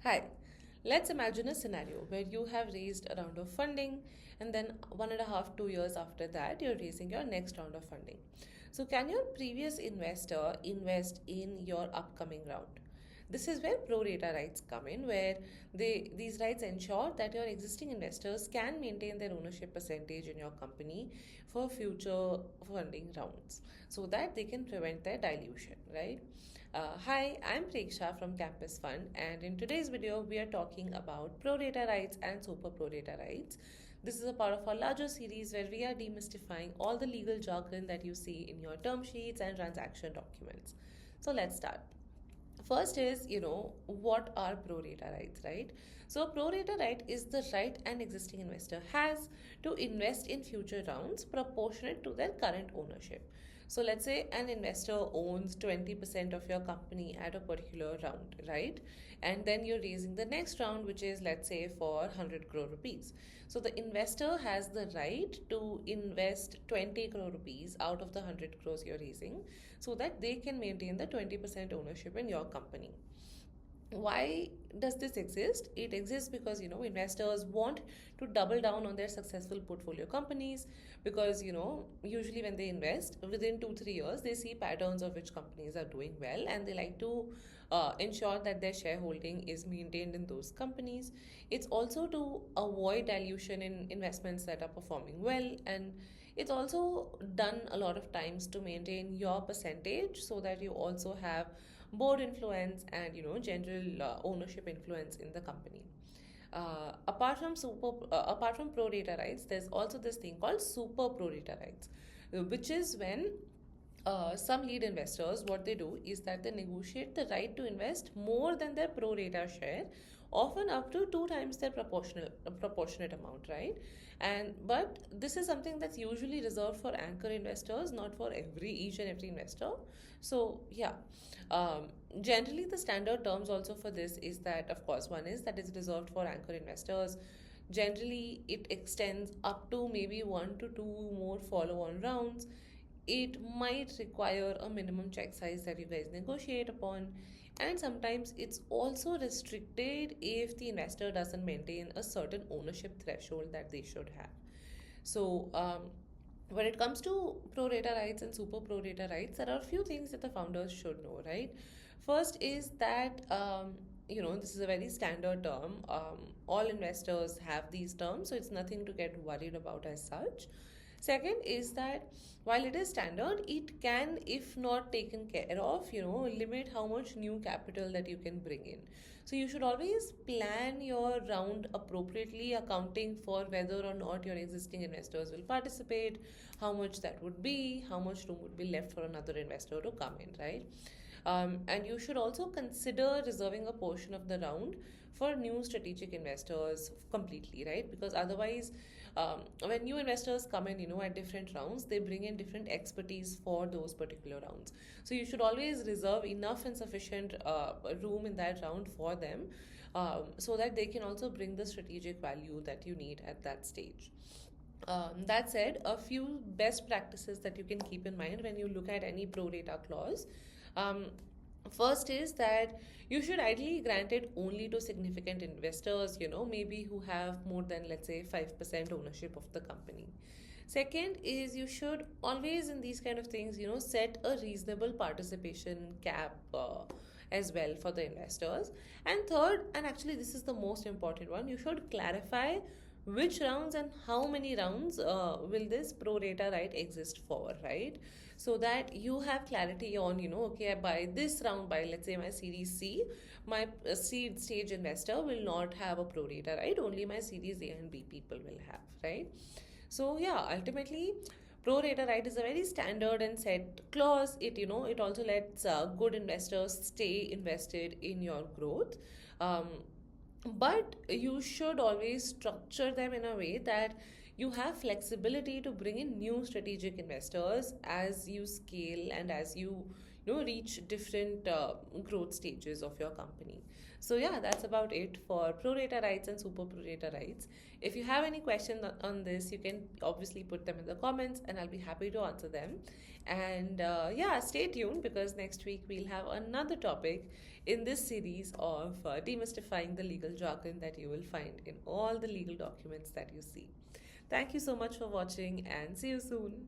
Hi, let's imagine a scenario where you have raised a round of funding and then 1.5, 2 years after that, you're raising your next round of funding. So, can your previous investor invest in your upcoming round? This is where pro-rata rights come in, where these rights ensure that your existing investors can maintain their ownership percentage in your company for future funding rounds, so that they can prevent their dilution, right? Hi, I'm Preksha from Campus Fund, and in today's video, we are talking about pro-rata rights and super pro-rata rights. This is a part of our larger series where we are demystifying all the legal jargon that you see in your term sheets and transaction documents. So let's start. First is, what are pro rata rights, right? So, pro rata right is the right an existing investor has to invest in future rounds proportionate to their current ownership. So, let's say an investor owns 20% of your company at a particular round, right? And then you're raising the next round, which is, let's say, for 100 crore rupees. So, the investor has the right to invest 20 crore rupees out of the 100 crores you're raising so that they can maintain the 20% ownership in your company. Why does this exist? It exists because investors want to double down on their successful portfolio companies, because usually when they invest within 2 3 years they see patterns of which companies are doing well, and they like to ensure that their shareholding is maintained in those companies. It's also to avoid dilution in investments that are performing well, and it's also done a lot of times to maintain your percentage so that you also have board influence and general ownership influence in the company. Apart from pro rata rights, there's also this thing called super pro rata rights, which is when some lead investors, what they do is that they negotiate the right to invest more than their pro rata share, often up to two times their proportionate amount, right? And but this is something that's usually reserved for anchor investors, not for each and every investor. So yeah, um, generally the standard terms also for this is that, of course, one is that it's reserved for anchor investors. Generally, it extends up to maybe one to two more follow-on rounds. It might require a minimum check size that you guys negotiate upon, and sometimes it's also restricted if the investor doesn't maintain a certain ownership threshold that they should have. So when it comes to pro rata rights and super pro rata rights, there are a few things that the founders should know, right? First is that this is a very standard term. All investors have these terms, so it's nothing to get worried about as such. Second is that while it is standard, it can, if not taken care of, limit how much new capital that you can bring in. So you should always plan your round appropriately, accounting for whether or not your existing investors will participate, how much that would be, how much room would be left for another investor to come in, right? And you should also consider reserving a portion of the round for new strategic investors completely, right? Because otherwise, when new investors come in, at different rounds, they bring in different expertise for those particular rounds. So you should always reserve enough and sufficient room in that round for them, so that they can also bring the strategic value that you need at that stage. That said, a few best practices that you can keep in mind when you look at any pro rata clause. Um, First is that you should ideally grant it only to significant investors, maybe who have more than, let's say, 5% ownership of the company. Second is you should always, in these kind of things, set a reasonable participation cap as well for the investors. And third, and actually this is the most important one, you should clarify which rounds and how many rounds will this pro rata right exist for, right? So that you have clarity on, okay, by this round, by let's say my series C, my seed stage investor will not have a pro rata right, only my series A and B people will have, right? So yeah, ultimately pro rata right is a very standard and set clause. It also lets good investors stay invested in your growth. um, but you should always structure them in a way that you have flexibility to bring in new strategic investors as you scale and as you reach different growth stages of your company. So yeah, that's about it for pro rata rights and super pro rata rights. If you have any questions on this, you can obviously put them in the comments, and I'll be happy to answer them. And yeah, stay tuned, because next week we'll have another topic in this series of demystifying the legal jargon that you will find in all the legal documents that you see. Thank you so much for watching, and see you soon.